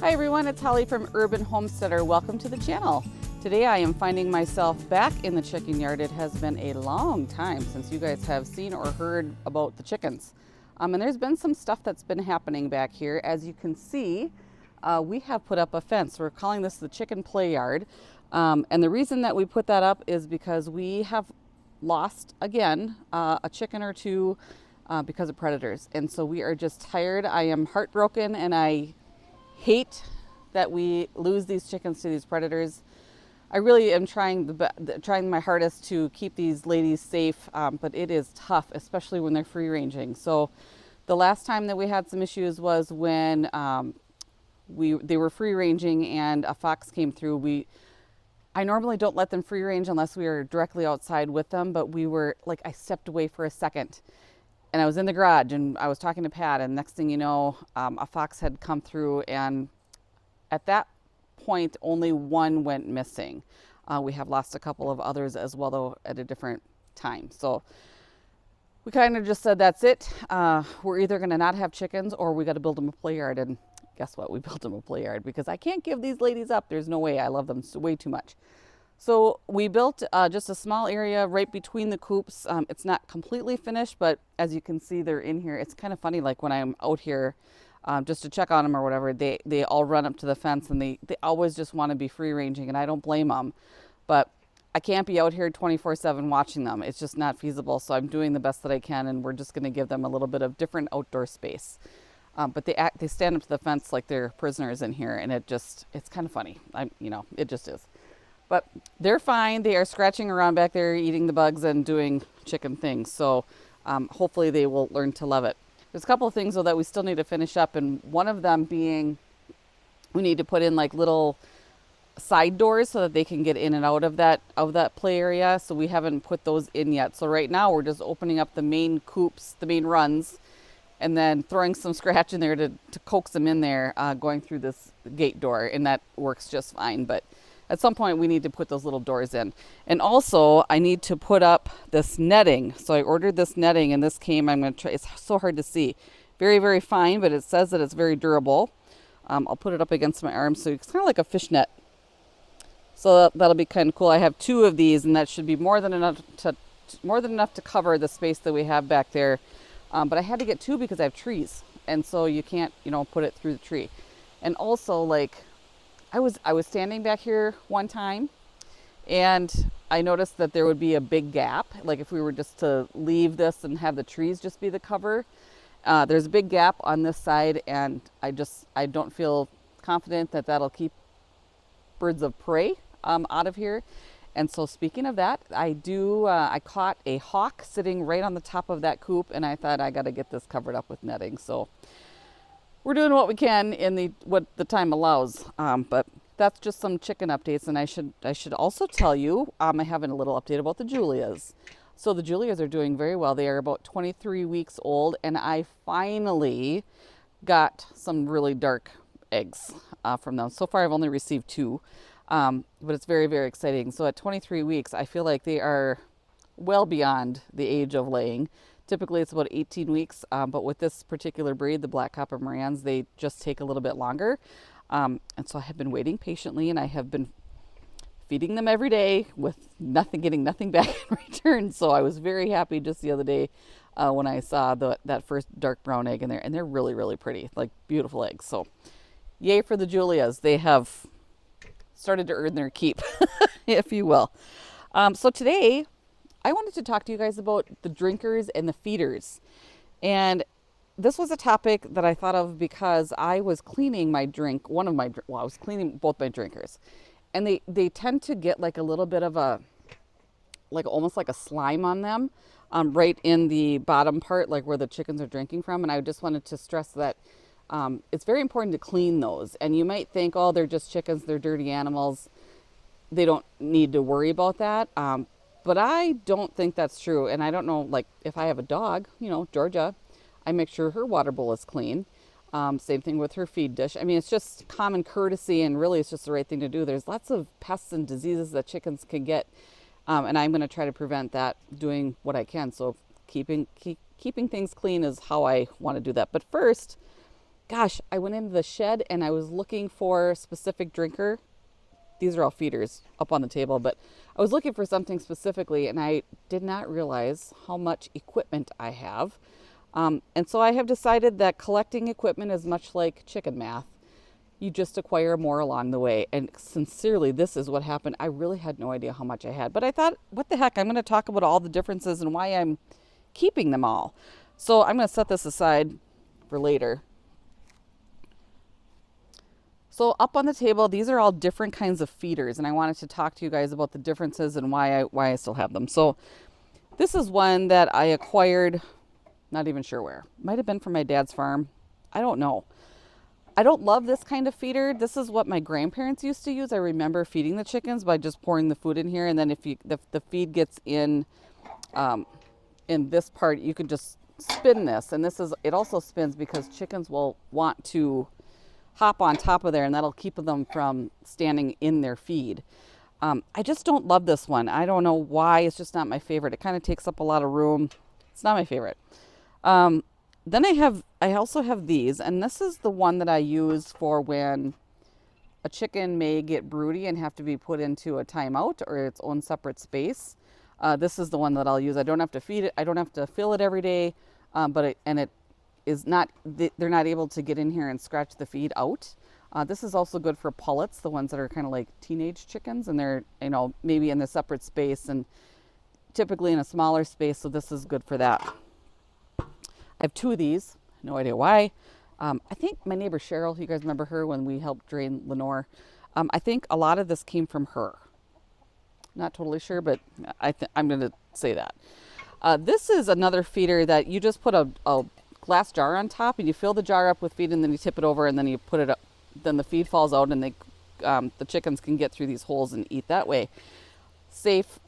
Hi everyone, it's Holly from Urban Homesteader. Welcome to the channel. Today I am finding myself back in the chicken yard. It has been a long time since you guys have seen or heard about the chickens. And there's been some stuff that's been happening back here. As you can see, we have put up a fence. We're calling this the chicken play yard. And the reason that we put that up is because we have lost, again, a chicken or two because of predators. And so we are just tired. I am heartbroken and I hate that we lose these chickens to these predators. I really am trying my hardest to keep these ladies safe, but it is tough, especially when they're free ranging. So the last time that we had some issues was when they were free ranging and a fox came through. I normally don't let them free range unless we are directly outside with them, but I stepped away for a second and I was in the garage and I was talking to Pat, and next thing you know, a fox had come through, and at that point only one went missing. We have lost a couple of others as well, though, at a different time. So we kind of just said, that's it. We're either going to not have chickens or we got to build them a play yard. And guess what? We built them a play yard because I can't give these ladies up. There's no way. I love them way too much. So we built just a small area right between the coops. It's not completely finished, but as you can see, they're in here. It's kind of funny, like when I'm out here just to check on them or whatever, they all run up to the fence and they always just want to be free ranging, and I don't blame them. But I can't be out here 24/7 watching them. It's just not feasible. So I'm doing the best that I can, and we're just going to give them a little bit of different outdoor space. But they stand up to the fence like they're prisoners in here, and it's kind of funny. It just is. But they're fine. They are scratching around back there, eating the bugs and doing chicken things. So hopefully they will learn to love it. There's a couple of things, though, that we still need to finish up. And one of them being we need to put in like little side doors so that they can get in and out of that play area. So we haven't put those in yet. So right now we're just opening up the main coops, the main runs, and then throwing some scratch in there to coax them in there, going through this gate door. And that works just fine. But at some point, we need to put those little doors in. And also, I need to put up this netting. So I ordered this netting, and this came. I'm going to try. It's so hard to see. Very, very fine, but it says that it's very durable. I'll put it up against my arm, so it's kind of like a fishnet. So that'll be kind of cool. I have 2 of these, and that should be more than enough to cover the space that we have back there. But I had to get 2 because I have trees, and so you can't, put it through the tree. And also, I was standing back here one time and I noticed that there would be a big gap. Like if we were just to leave this and have the trees just be the cover, there's a big gap on this side, and I don't feel confident that that'll keep birds of prey out of here. And so speaking of that, I caught a hawk sitting right on the top of that coop, and I thought I got to get this covered up with netting. So we're doing what we can in what the time allows, but that's just some chicken updates. And I should also tell you, I'm having a little update about the Julias. So the Julias are doing very well. They are about 23 weeks old, and I finally got some really dark eggs from them. So far, I've only received 2, but it's very, very exciting. So at 23 weeks, I feel like they are well beyond the age of laying. Typically, it's about 18 weeks, but with this particular breed, the Black Copper Marans, they just take a little bit longer. And so I have been waiting patiently, and I have been feeding them every day with getting nothing back in return. So I was very happy just the other day when I saw that first dark brown egg in there, and they're really, really pretty, like beautiful eggs. So yay for the Julias. They have started to earn their keep, if you will. So today, I wanted to talk to you guys about the drinkers and the feeders. And this was a topic that I thought of because I was cleaning I was cleaning both my drinkers. And they tend to get like a little bit of almost like a slime on them, right in the bottom part, like where the chickens are drinking from. And I just wanted to stress that it's very important to clean those. And you might think, oh, they're just chickens, they're dirty animals, they don't need to worry about that. But I don't think that's true. And I don't know, like if I have a dog, Georgia, I make sure her water bowl is clean. Same thing with her feed dish. I mean, it's just common courtesy, and really it's just the right thing to do. There's lots of pests and diseases that chickens can get. And I'm going to try to prevent that doing what I can. So keeping things clean is how I want to do that. But first, gosh, I went into the shed and I was looking for a specific drinker. These are all feeders up on the table, but I was looking for something specifically and I did not realize how much equipment I have. And so I have decided that collecting equipment is much like chicken math. You just acquire more along the way. And sincerely, this is what happened. I really had no idea how much I had, but I thought, what the heck, I'm going to talk about all the differences and why I'm keeping them all. So I'm going to set this aside for later. So up on the table, these are all different kinds of feeders, and I wanted to talk to you guys about the differences and why I still have them. So this is one that I acquired, not even sure where. Might have been from my dad's farm. I don't know. I don't love this kind of feeder. This is what my grandparents used to use. I remember feeding the chickens by just pouring the food in here, and then if the feed gets in this part, you can just spin this. And it also spins because chickens will want to hop on top of there, and that'll keep them from standing in their feed. I just don't love this one. I don't know why. It's just not my favorite. It kind of takes up a lot of room. It's not my favorite. Then I also have these, and this is the one that I use for when a chicken may get broody and have to be put into a timeout or its own separate space. This is the one that I'll use. I don't have to feed it. I don't have to fill it every day, but it is not. They're not able to get in here and scratch the feed out. This is also good for pullets, the ones that are kind of like teenage chickens, and they're maybe in a separate space and typically in a smaller space. So this is good for that. I have 2 of these, no idea why. I think my neighbor Cheryl, you guys remember her when we helped drain Lenore? I think a lot of this came from her. Not totally sure, but I'm going to say that. This is another feeder that you just put a glass jar on top and you fill the jar up with feed and then you tip it over and then you put it up. Then the feed falls out and the chickens can get through these holes and eat that way. Safe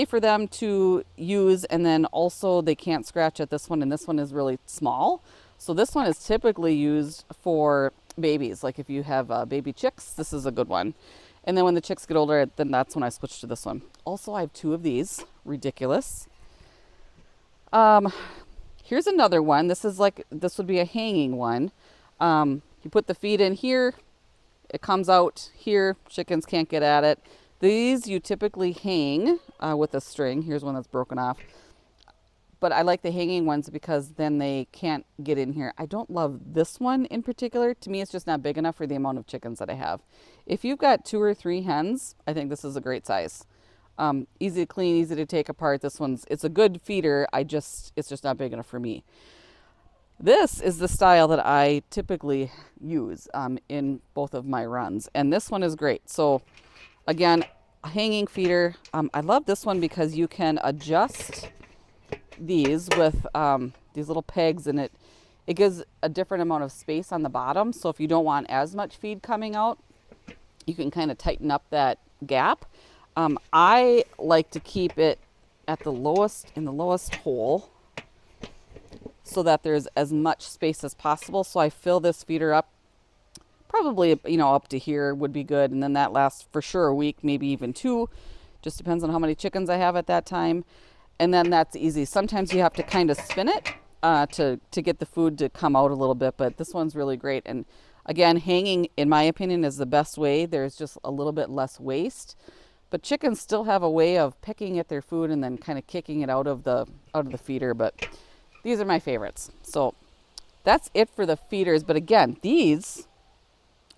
for them to use, and then also they can't scratch at this one, and this one is really small. So this one is typically used for babies. Like if you have baby chicks, this is a good one. And then when the chicks get older, then that's when I switch to this one. Also, I have 2 of these. Ridiculous. Here's another one. This would be a hanging one. You put the feed in here, it comes out here, chickens can't get at it. These you typically hang with a string. Here's one that's broken off. But I like the hanging ones because then they can't get in here. I don't love this one in particular. To me, it's just not big enough for the amount of chickens that I have. If you've got 2 or 3 hens, I think this is a great size. Easy to clean, easy to take apart. It's a good feeder. It's just not big enough for me. This is the style that I typically use in both of my runs. And this one is great. So again, a hanging feeder. I love this one because you can adjust these with these little pegs, and it gives a different amount of space on the bottom. So if you don't want as much feed coming out, you can kind of tighten up that gap. I like to keep it in the lowest hole so that there's as much space as possible. So I fill this feeder up. Probably, up to here would be good. And then that lasts for sure a week, maybe even 2. Just depends on how many chickens I have at that time. And then that's easy. Sometimes you have to kind of spin it to get the food to come out a little bit. But this one's really great. And again, hanging, in my opinion, is the best way. There's just a little bit less waste. But chickens still have a way of picking at their food and then kind of kicking it out of the feeder. But these are my favorites. So that's it for the feeders. But again, these,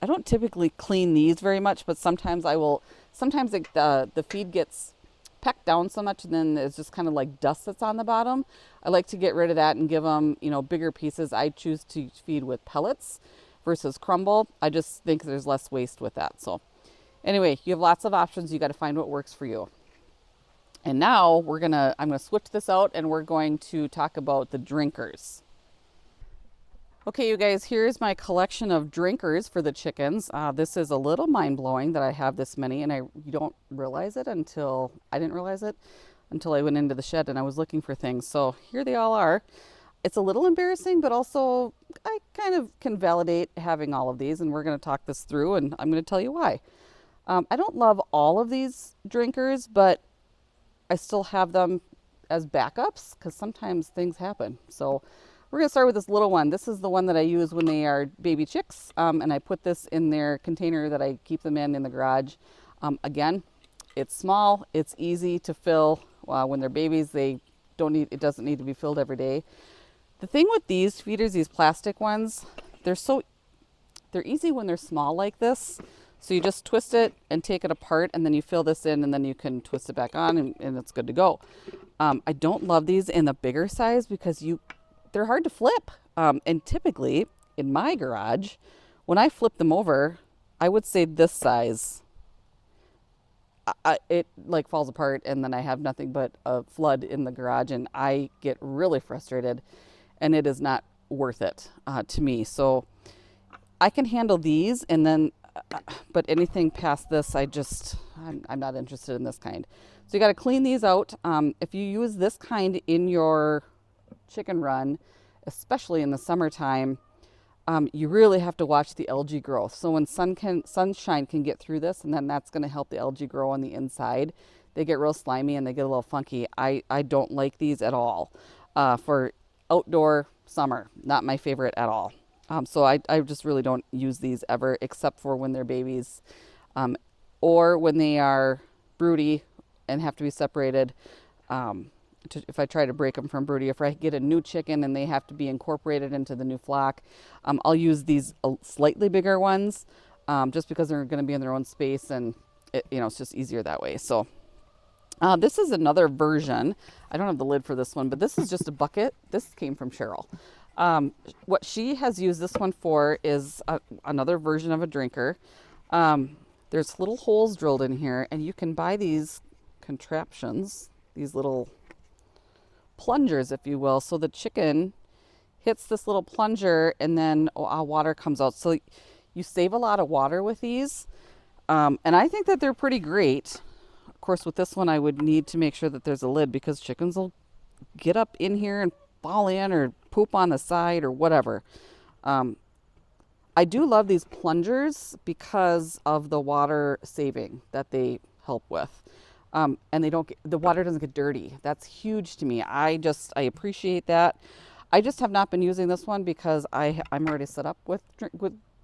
I don't typically clean these very much, but sometimes I will. Sometimes the feed gets pecked down so much and then there's just kind of like dust that's on the bottom. I like to get rid of that and give them, bigger pieces. I choose to feed with pellets versus crumble. I just think there's less waste with that. So anyway, you have lots of options. You got to find what works for you. And now I'm going to switch this out and we're going to talk about the drinkers. Okay, you guys, here's my collection of drinkers for the chickens. This is a little mind-blowing that I have this many, and you don't realize it until I didn't realize it until I went into the shed and I was looking for things. So here they all are. It's a little embarrassing, but also I kind of can validate having all of these, and we're going to talk this through, and I'm going to tell you why. I don't love all of these drinkers, but I still have them as backups because sometimes things happen. So We're gonna start with this little one. This is the one that I use when they are baby chicks, and I put this in their container that I keep them in the garage. Again, it's small, it's easy to fill. When they're babies, it doesn't need to be filled every day. The thing with these feeders, these plastic ones, they're easy when they're small like this. So you just twist it and take it apart, and then you fill this in, and then you can twist it back on, and it's good to go. I don't love these in the bigger size because they're hard to flip. And typically in my garage, when I flip them over, I would say this size, it like falls apart, and then I have nothing but a flood in the garage, and I get really frustrated, and it is not worth it to me. So I can handle these, and then but anything past this, I'm not interested in this kind. So you got to clean these out. If you use this kind in your chicken run, especially in the summertime, you really have to watch the algae growth. So when sunshine can get through this, and then that's going to help the algae grow on the inside. They get real slimy and they get a little funky. I don't like these at all for outdoor summer. Not my favorite at all. So I just really don't use these ever, except for when they're babies, or when they are broody and have to be separated. If I try to break them from broody, if I get a new chicken and they have to be incorporated into the new flock, I'll use these slightly bigger ones, just because they're going to be in their own space, and it's just easier that way. So this is another version. I don't have the lid for this one, but this is just a bucket. This came from Cheryl. What she has used this one for is another version of a drinker. There's little holes drilled in here, and you can buy these contraptions, these little plungers, if you will. So the chicken hits this little plunger, and then water comes out. So you save a lot of water with these. And I think that they're pretty great. Of course, with this one, I would need to make sure that there's a lid, because chickens will get up in here and fall in or poop on the side or whatever. I do love these plungers because of the water saving that they help with. And the water doesn't get dirty. That's huge to me. I appreciate that. I just have not been using this one because I'm already set up with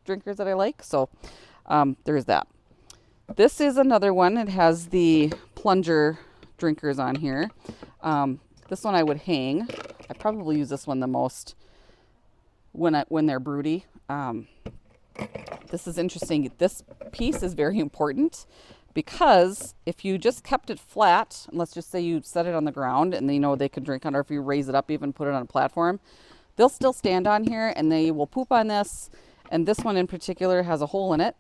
drinkers that I like. So there's that. This is another one. It has the plunger drinkers on here. This one I would hang. I probably use this one the most when they're broody. This is interesting. This piece is very important, because if you just kept it flat, and let's just say you set it on the ground and they can drink on it, or if you raise it up, even put it on a platform, they'll still stand on here and they will poop on this. And this one in particular has a hole in it.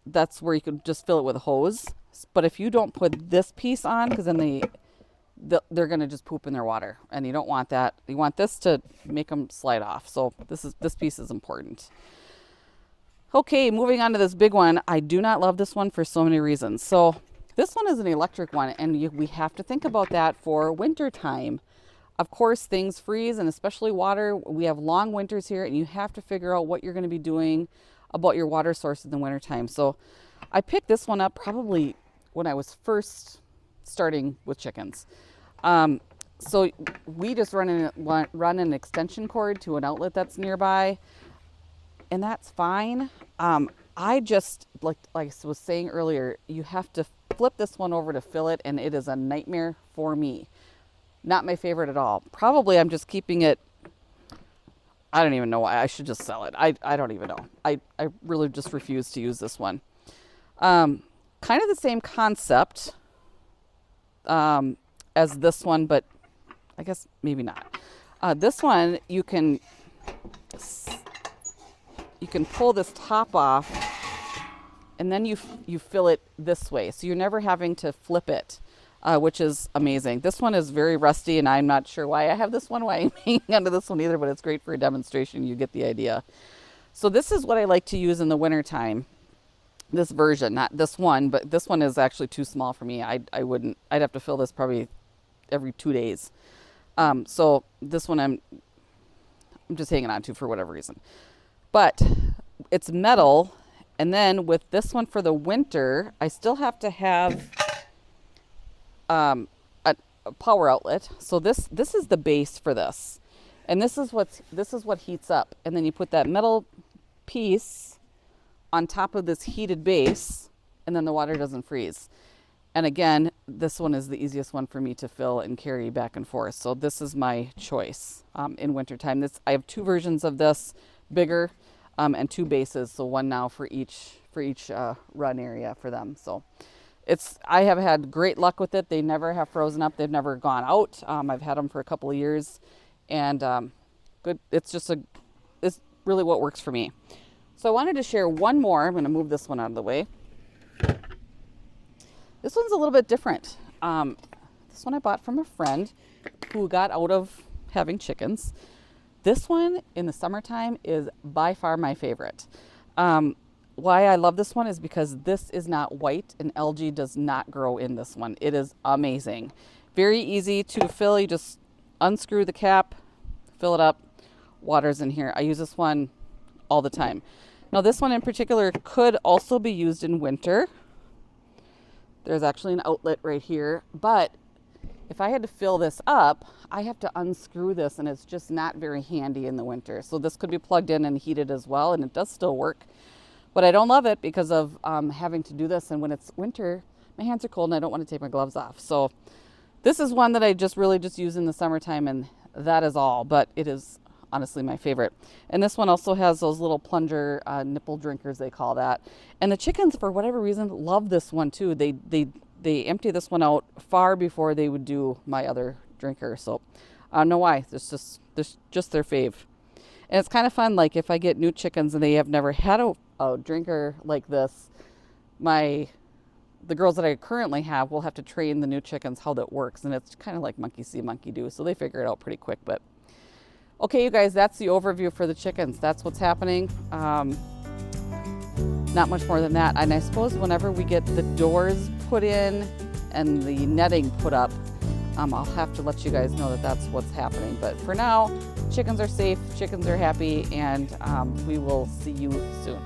That's where you could just fill it with a hose. But if you don't put this piece on, because then they're going to just poop in their water, and you don't want that. You want this to make them slide off. So this piece is important. Okay, moving on to this big one. I do not love this one for so many reasons. So this one is an electric one, and we have to think about that for winter time. Of course, things freeze, and especially water. We have long winters here, and you have to figure out what you're going to be doing about your water source in the wintertime. So I picked this one up probably when I was first starting with chickens. So we just run an extension cord to an outlet that's nearby, and that's fine. I just, like I was saying earlier, you have to flip this one over to fill it, and it is a nightmare for me. Not my favorite at all. Probably I'm just keeping it. I don't even know why. I should just sell it. I don't even know. I really just refuse to use this one. Kind of the same concept as this one, but I guess maybe not. This one, you can pull this top off, and then you fill it this way. So you're never having to flip it, which is amazing. This one is very rusty, and I'm not sure why I have this one, why I'm hanging onto this one either, but it's great for a demonstration. You get the idea. So this is what I like to use in the wintertime. This version, not this one, but this one is actually too small for me. I'd have to fill this probably every 2 days. So this one I'm just hanging on to for whatever reason. But it's metal, and then with this one for the winter, I still have to have a power outlet. So this is the base for this. And this is what heats up. And then you put that metal piece on top of this heated base, and then the water doesn't freeze. And again, this one is the easiest one for me to fill and carry back and forth. So this is my choice in wintertime. I have two versions of this, bigger, and two bases. So one now for each run area for them. So I have had great luck with it. They never have frozen up. They've never gone out. I've had them for a couple of years, and good. It's really what works for me. So I wanted to share one more. I'm going to move this one out of the way. This one's a little bit different. This one I bought from a friend who got out of having chickens. This one in the summertime is by far my favorite. Why I love this one is because this is not white and algae does not grow in this one. It is amazing. Very easy to fill. You just unscrew the cap, fill it up, water's in here. I use this one all the time. Now this one in particular could also be used in winter. There's actually an outlet right here, but if I had to fill this up, I have to unscrew this, and it's just not very handy in the winter. So this could be plugged in and heated as well, and it does still work. But I don't love it because of having to do this, and when it's winter, my hands are cold and I don't want to take my gloves off. So this is one that I really just use in the summertime, and that is all, but it is honestly my favorite. And this one also has those little plunger nipple drinkers, they call that. And the chickens, for whatever reason, love this one too. They empty this one out far before they would do my other drinker. So I don't know why. It's just their fave. And it's kind of fun, like if I get new chickens and they have never had a drinker like this, the girls that I currently have will have to train the new chickens how that works. And it's kind of like monkey see, monkey do. So they figure it out pretty quick. But okay, you guys, that's the overview for the chickens. That's what's happening. Not much more than that. And I suppose whenever we get the doors put in and the netting put up, I'll have to let you guys know that that's what's happening. But for now, chickens are safe, chickens are happy, and we will see you soon.